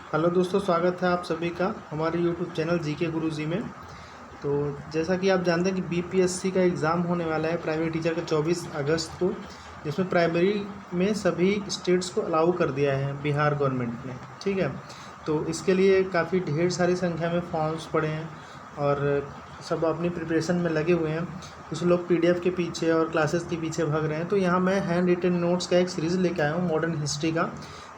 Hello दोस्तों, स्वागत है आप सभी का हमारे यूट्यूब चैनल जीके गुरुजी में। तो जैसा कि आप जानते हैं कि बीपीएससी का एग्ज़ाम होने वाला है प्राइमरी टीचर का 24 अगस्त को, जिसमें प्राइमरी में सभी स्टेट्स को अलाउ कर दिया है बिहार गवर्नमेंट ने। ठीक है, तो इसके लिए काफ़ी ढेर सारी संख्या में फॉर्म्स पड़े हैं और सब अपनी प्रिपरेशन में लगे हुए हैं। कुछ लोग पीडीएफ के पीछे और क्लासेस के पीछे भाग रहे हैं। तो यहाँ मैं हैंड रिटन नोट्स का एक सीरीज़ लेके आया हूँ मॉडर्न हिस्ट्री का।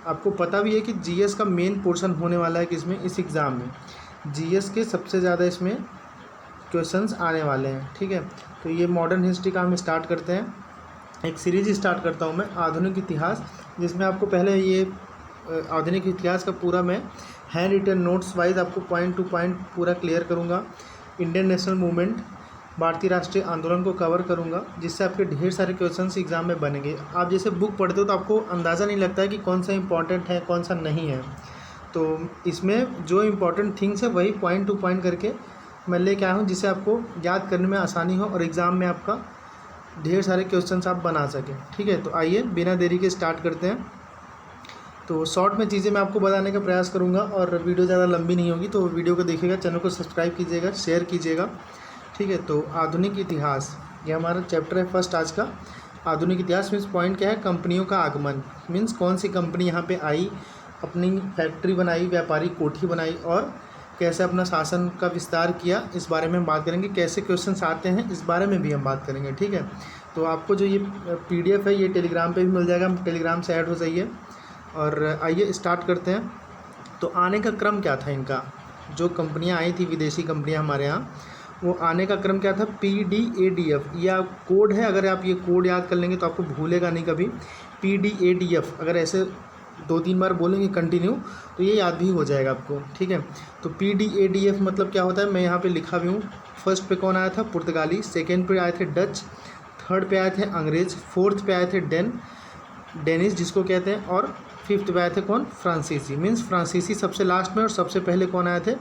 आपको पता भी है कि जीएस का मेन पोर्शन होने वाला है किसमें, इस एग्ज़ाम में जीएस के सबसे ज़्यादा इसमें क्वेश्चंस आने वाले हैं। ठीक है, तो ये मॉडर्न हिस्ट्री का हम स्टार्ट करते हैं। एक सीरीज स्टार्ट करता हूँ मैं, आधुनिक इतिहास, जिसमें आपको पहले ये आधुनिक इतिहास का पूरा मैं हैंड रिटन नोट्स वाइज आपको पॉइंट टू पॉइंट पूरा क्लियर करूँगा। इंडियन नेशनल मूवमेंट, भारतीय राष्ट्रीय आंदोलन को कवर करूंगा, जिससे आपके ढेर सारे क्वेश्चंस एग्जाम में बनेंगे। आप जैसे बुक पढ़ते हो तो आपको अंदाज़ा नहीं लगता है कि कौन सा इंपॉर्टेंट है कौन सा नहीं है। तो इसमें जो इम्पोर्टेंट थिंग्स है वही पॉइंट टू पॉइंट करके मैं लेके आया हूँ, जिससे आपको याद करने में आसानी हो और एग्ज़ाम में आपका ढेर सारे क्वेश्चंस आप बना सकें। ठीक है, तो आइए बिना देरी के स्टार्ट करते हैं। तो शॉर्ट में चीज़ें मैं आपको बताने का प्रयास करूँगा और वीडियो ज़्यादा लंबी नहीं होगी, तो वीडियो को देखिएगा, चैनल को सब्सक्राइब कीजिएगा, शेयर कीजिएगा। ठीक है, तो आधुनिक इतिहास ये हमारा चैप्टर है फर्स्ट आज का। आधुनिक इतिहास मीन्स पॉइंट क्या है, कंपनियों का आगमन, मीन्स कौन सी कंपनी यहाँ पे आई, अपनी फैक्ट्री बनाई, व्यापारी कोठी बनाई और कैसे अपना शासन का विस्तार किया, इस बारे में हम बात करेंगे। कैसे क्वेश्चंस आते हैं इस बारे में भी हम बात करेंगे। ठीक है, तो आपको जो ये पीडीएफ है ये टेलीग्राम पे भी मिल जाएगा, टेलीग्राम से ऐड हो जाइए। और आइए स्टार्ट करते हैं। तो आने का क्रम क्या था इनका, जो कंपनियाँ आई थी विदेशी कंपनियाँ हमारे यहाँ, वो आने का क्रम क्या था, PDADF, या कोड है। अगर आप ये कोड याद कर लेंगे तो आपको भूलेगा नहीं कभी। PDADF अगर ऐसे 2-3 बार बोलेंगे कंटिन्यू तो ये याद भी हो जाएगा आपको। ठीक है, तो PDADF मतलब क्या होता है, मैं यहाँ पे लिखा भी हूँ। फर्स्ट पे कौन आया था, पुर्तगाली। सेकेंड पे आए थे डच। थर्ड पे आए थे अंग्रेज़। फोर्थ पे आए थे डेनिश जिसको कहते हैं। और फिफ्थ पे आए थे कौन, फ्रांसीसी। मीन्स फ्रांसीसी सबसे लास्ट में और सबसे पहले कौन आए थे,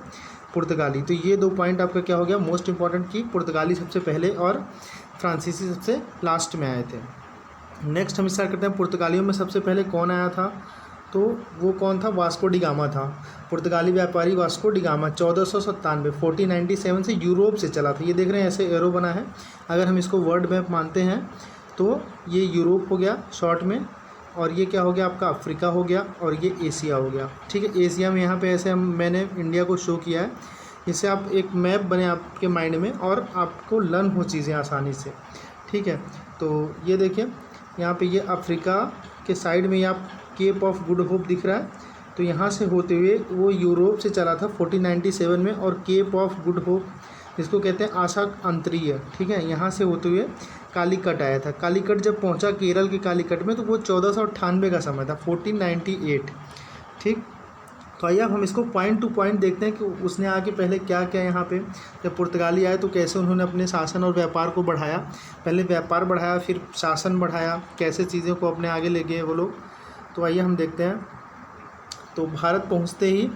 पुर्तगाली। तो ये 2 पॉइंट आपका क्या हो गया मोस्ट इंपॉर्टेंट, की पुर्तगाली सबसे पहले और फ्रांसीसी सबसे लास्ट में आए थे। नेक्स्ट हम स्टार्ट करते हैं, पुर्तगालियों में सबसे पहले कौन आया था, तो वो कौन था, वास्को डी गामा था। पुर्तगाली व्यापारी वास्को डी गामा 1497 1497 से यूरोप से चला था। ये देख रहे हैं ऐसे एरो बना है, अगर हम इसको वर्ल्ड मैप मानते हैं तो ये यूरोप हो गया शॉर्ट में, और ये क्या हो गया आपका, अफ्रीका हो गया, और ये एशिया हो गया। ठीक है, एशिया में यहाँ पे ऐसे मैंने इंडिया को शो किया है, इससे आप एक मैप बने आपके माइंड में और आपको लर्न हो चीज़ें आसानी से। ठीक है, तो ये देखिए यहाँ पे ये अफ्रीका के साइड में आप केप ऑफ गुड होप दिख रहा है, तो यहाँ से होते हुए वो यूरोप से चला था 1497 में, और केप ऑफ गुड होप जिसको कहते हैं आशा अंतरीय। ठीक है, यहाँ से होते हुए कालीकट आया था। कालीकट जब पहुँचा केरल के कालीकट में, तो वो 1498 का समय था, 1498। ठीक, तो आइए अब हम इसको पॉइंट टू पॉइंट देखते हैं कि उसने आके पहले क्या क्या यहाँ पे, जब पुर्तगाली आए तो कैसे उन्होंने अपने शासन और व्यापार को बढ़ाया। पहले व्यापार बढ़ाया, फिर शासन बढ़ाया, कैसे चीज़ों को अपने आगे ले गए वो लोग। तो आइए हम देखते हैं। तो भारत पहुँचते ही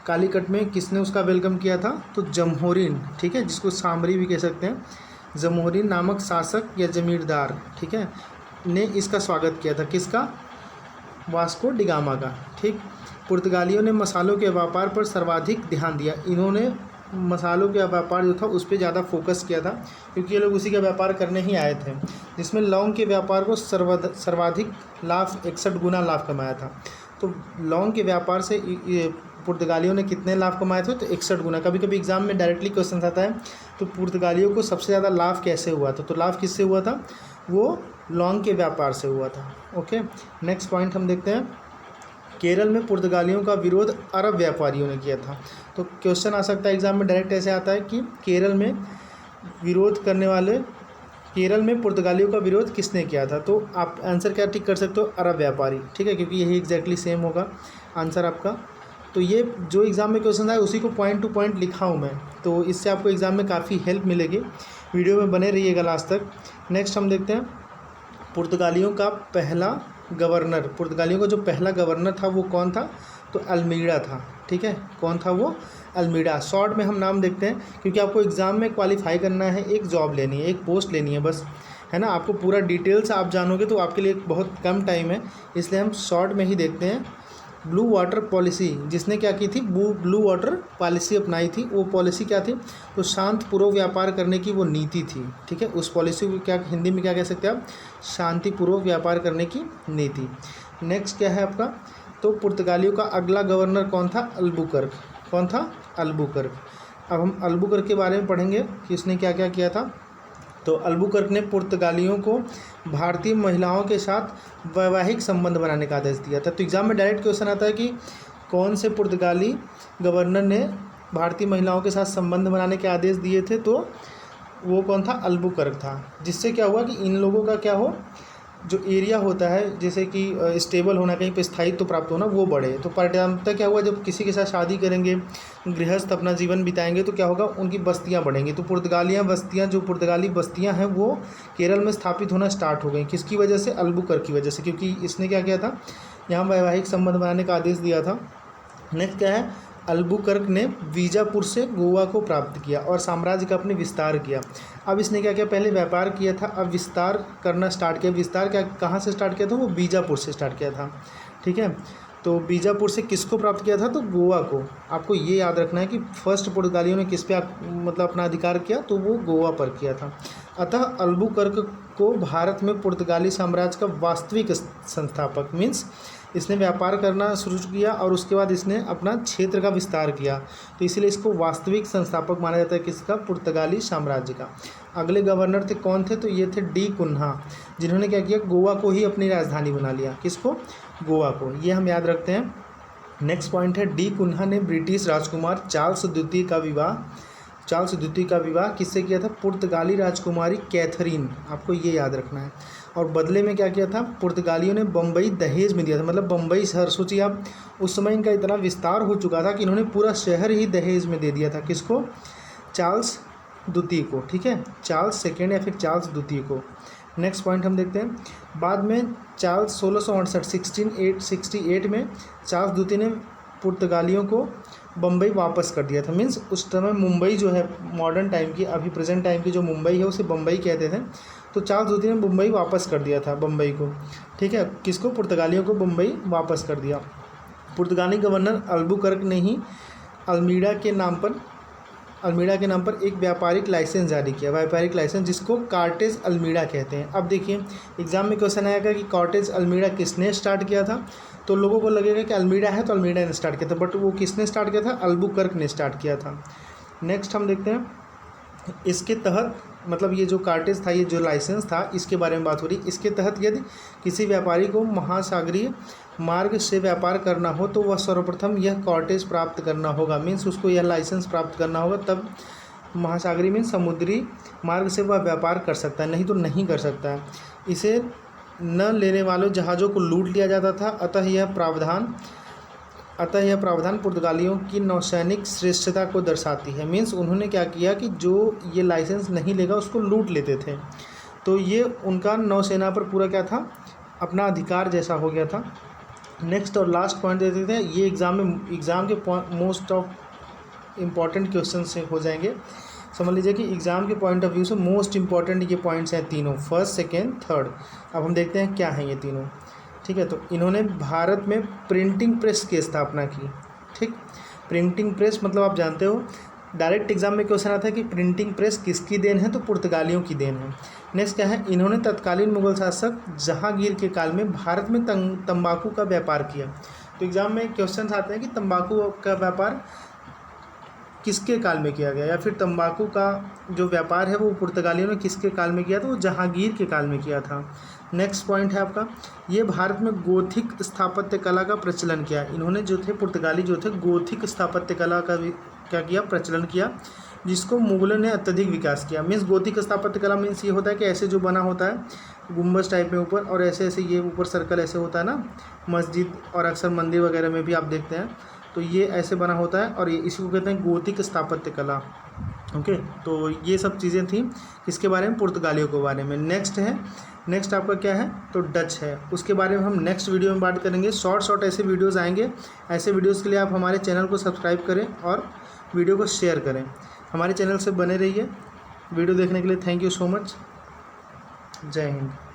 कालीकट में किसने उसका वेलकम किया था, तो जमहोरिन। ठीक है, जिसको सामरी भी कह सकते हैं। जमहोरिन नामक शासक या जमींदार, ठीक है, ने इसका स्वागत किया था। किसका, वास्को डी गामा का। ठीक, पुर्तगालियों ने मसालों के व्यापार पर सर्वाधिक ध्यान दिया। इन्होंने मसालों के व्यापार जो था उस पर ज़्यादा फोकस किया था, क्योंकि ये लोग उसी का व्यापार करने ही आए थे, जिसमें लौंग के व्यापार को सर्वाधिक लाभ 61 गुना लाभ कमाया था। तो लौंग के व्यापार से पुर्तगालियों ने कितने लाभ कमाए थे, तो 61 गुना। कभी कभी एग्जाम में डायरेक्टली क्वेश्चन आता है, तो पुर्तगालियों को सबसे ज़्यादा लाभ कैसे हुआ था, तो लाभ किससे हुआ था, वो लौंग के व्यापार से हुआ था। ओके, नेक्स्ट पॉइंट हम देखते हैं। केरल में पुर्तगालियों का विरोध अरब व्यापारियों ने किया था। तो क्वेश्चन आ सकता है एग्जाम में डायरेक्ट ऐसे आता है कि केरल में पुर्तगालियों का विरोध किसने किया था, तो आप आंसर क्या टिक कर सकते हो, अरब व्यापारी। ठीक है, क्योंकि यही एग्जैक्टली सेम होगा आंसर आपका। तो ये जो एग्ज़ाम में क्वेश्चन आए उसी को पॉइंट टू पॉइंट लिखा हूँ मैं, तो इससे आपको एग्ज़ाम में काफ़ी हेल्प मिलेगी। वीडियो में बने रहिएगा लास्ट तक। नेक्स्ट हम देखते हैं, पुर्तगालियों का जो पहला गवर्नर था वो कौन था, तो अल्मीड़ा था। ठीक है, कौन था वो, अल्मीड़ा। शॉर्ट में हम नाम देखते हैं, क्योंकि आपको एग्ज़ाम में क्वालिफाई करना है, एक जॉब लेनी है, एक पोस्ट लेनी है बस, है ना। आपको पूरा डिटेल्स आप जानोगे तो आपके लिए बहुत कम टाइम है, इसलिए हम शॉर्ट में ही देखते हैं। ब्लू वाटर पॉलिसी जिसने क्या की थी, ब्लू वाटर पॉलिसी अपनाई थी। वो पॉलिसी क्या थी, तो शांतिपूर्वक व्यापार करने की वो नीति थी। ठीक है, उस पॉलिसी को क्या हिंदी में क्या कह सकते हैं आप, शांतिपूर्वक व्यापार करने की नीति। नेक्स्ट क्या है आपका, तो पुर्तगालियों का अगला गवर्नर कौन था, अल्बुकर्क। कौन था, अल्बुकर्क। अब हम अल्बुकर्क के बारे में पढ़ेंगे कि उसने क्या क्या किया था। तो अल्बुकर्क ने पुर्तगालियों को भारतीय महिलाओं के साथ वैवाहिक संबंध बनाने का आदेश दिया था। तो एग्जाम में डायरेक्ट क्वेश्चन आता है कि कौन से पुर्तगाली गवर्नर ने भारतीय महिलाओं के साथ संबंध बनाने के आदेश दिए थे, तो वो कौन था, अल्बुकर्क था। जिससे क्या हुआ कि इन लोगों का क्या हो, जो एरिया होता है जैसे कि स्टेबल होना, कहीं पे स्थायित्व प्राप्त होना, वो बढ़े। तो परिणामतः क्या हुआ, जब किसी के साथ शादी करेंगे, गृहस्थ अपना जीवन बिताएंगे, तो क्या होगा, उनकी बस्तियां बढ़ेंगी। तो जो पुर्तगाली बस्तियां हैं वो केरल में स्थापित होना स्टार्ट हो गई। किसकी वजह से, अल्बुकर्क की वजह से, क्योंकि इसने क्या किया था, यहाँ वैवाहिक संबंध बनाने का आदेश दिया था। नेक्स्ट क्या है, अल्बुकर्क ने बीजापुर से गोवा को प्राप्त किया और साम्राज्य का अपने विस्तार किया। अब इसने क्या किया, पहले व्यापार किया था, अब विस्तार करना स्टार्ट किया। विस्तार क्या, कहाँ से स्टार्ट किया था, वो बीजापुर से स्टार्ट किया था। ठीक है, तो बीजापुर से किसको प्राप्त किया था, तो गोवा को। आपको ये याद रखना है कि फर्स्ट पुर्तगालियों ने किस पे मतलब अपना अधिकार किया, तो वो गोवा पर किया था। अतः अल्बुकर्क को भारत में पुर्तगाली साम्राज्य का वास्तविक संस्थापक, मीन्स इसने व्यापार करना शुरू किया और उसके बाद इसने अपना क्षेत्र का विस्तार किया, तो इसलिए इसको वास्तविक संस्थापक माना जाता है, किसका, पुर्तगाली साम्राज्य का। अगले गवर्नर थे कौन थे, तो ये थे डी कुन्हा, जिन्होंने क्या किया, गोवा को ही अपनी राजधानी बना लिया। किसको, गोवा को। ये हम याद रखते हैं। नेक्स्ट पॉइंट है, डी कुन्हा ने ब्रिटिश राजकुमार चार्ल्स द्वितीय का विवाह किससे किया था, पुर्तगाली राजकुमारी कैथरीन। आपको ये याद रखना है। और बदले में क्या किया था, पुर्तगालियों ने बम्बई दहेज में दिया था। मतलब बम्बई शहर, सोचिए आप, उस समय इनका इतना विस्तार हो चुका था कि इन्होंने पूरा शहर ही दहेज में दे दिया था। किसको, चार्ल्स द्वितीय को। ठीक है, चार्ल्स सेकेंड या फिर चार्ल्स द्वितीय को। नेक्स्ट पॉइंट हम देखते हैं। बाद में चार्ल्स 1668 में चार्ल्स द्वितीय ने पुर्तगालियों को बम्बई वापस कर दिया था। मीन्स उस समय मुंबई जो है, मॉडर्न टाइम की, अभी प्रेजेंट टाइम की जो मुंबई है उसे बम्बई कहते थे। तो चार्ल्स द्वितीय ने मुंबई वापस कर दिया था, बम्बई को। ठीक है, किसको, पुर्तगालियों को बम्बई वापस कर दिया। पुर्तगाली गवर्नर अल्बुकर्क ने ही अल्मीड़ा के नाम पर एक व्यापारिक लाइसेंस जारी किया, व्यापारिक लाइसेंस, जिसको कॉर्टेज अल्मीड़ा कहते हैं। अब देखिए एग्जाम में क्वेश्चन आएगा कि कॉर्टेज अल्मीड़ा किसने स्टार्ट किया था, तो लोगों को लगेगा कि अल्मीड़ा है तो अल्मीड़ा ने स्टार्ट किया था, बट वो किसने स्टार्ट किया था, अल्बुकर्क ने स्टार्ट किया था। नेक्स्ट हम देखते हैं, इसके तहत, मतलब ये जो कॉर्टेज था, ये जो लाइसेंस था, इसके बारे में बात हो रही। इसके तहत यदि किसी व्यापारी को महासागरीय मार्ग से व्यापार करना हो तो वह सर्वप्रथम यह कॉर्टेज प्राप्त करना होगा। मीन्स उसको यह लाइसेंस प्राप्त करना होगा, तब महासागरीय मीन्स समुद्री मार्ग से वह व्यापार कर सकता है, नहीं तो नहीं कर सकता है। इसे न लेने वालों जहाज़ों को लूट लिया जाता था। अतः यह प्रावधान पुर्तगालियों की नौसैनिक श्रेष्ठता को दर्शाती है। मीन्स उन्होंने क्या किया कि जो ये लाइसेंस नहीं लेगा उसको लूट लेते थे, तो ये उनका नौसेना पर पूरा क्या था, अपना अधिकार जैसा हो गया था। नेक्स्ट और लास्ट पॉइंट दे देते हैं, ये एग्ज़ाम के मोस्ट ऑफ इम्पॉर्टेंट क्वेश्चन से हो जाएंगे। समझ लीजिए कि एग्ज़ाम के पॉइंट ऑफ व्यू से मोस्ट इंपॉर्टेंट ये पॉइंट्स हैं तीनों, फर्स्ट, सेकेंड, थर्ड। अब हम देखते हैं क्या हैं ये तीनों। ठीक है, तो इन्होंने भारत में प्रिंटिंग प्रेस की स्थापना की। ठीक, प्रिंटिंग प्रेस मतलब आप जानते हो, डायरेक्ट एग्जाम में क्वेश्चन आता है कि प्रिंटिंग प्रेस किसकी देन है, तो पुर्तगालियों की देन है। नेक्स्ट क्या है, इन्होंने तत्कालीन मुगल शासक जहांगीर के काल में भारत में तंबाकू का व्यापार किया। तो एग्जाम में क्वेश्चन आते हैं कि तंबाकू का व्यापार किसके काल में किया गया, या फिर तंबाकू का जो व्यापार है वो पुर्तगालियों ने किसके काल में किया, तो वो जहांगीर के काल में किया था। नेक्स्ट पॉइंट है आपका, ये भारत में गोथिक स्थापत्य कला का प्रचलन किया। इन्होंने जो थे पुर्तगाली जो थे, गोथिक स्थापत्य कला का भी क्या किया, प्रचलन किया, जिसको मुगलों ने अत्यधिक विकास किया। मीन्स गोथिक स्थापत्य कला मीन्स ये होता है कि ऐसे जो बना होता है गुम्बज टाइप में ऊपर, और ऐसे ऐसे ये ऊपर सर्कल ऐसे होता है ना, मस्जिद और अक्सर मंदिर वगैरह में भी आप देखते हैं, तो ये ऐसे बना होता है, और ये इसी को कहते हैं गोथिक स्थापत्य कला। ओके, तो ये सब चीज़ें थी इसके बारे में, पुर्तगालियों के बारे में। नेक्स्ट आपका क्या है, तो डच है, उसके बारे में हम नेक्स्ट वीडियो में बात करेंगे। शॉर्ट ऐसे वीडियोज़ आएंगे, ऐसे वीडियोज़ के लिए आप हमारे चैनल को सब्सक्राइब करें और वीडियो को शेयर करें। हमारे चैनल से बने रहिए। वीडियो देखने के लिए थैंक यू सो मच। जय हिंद।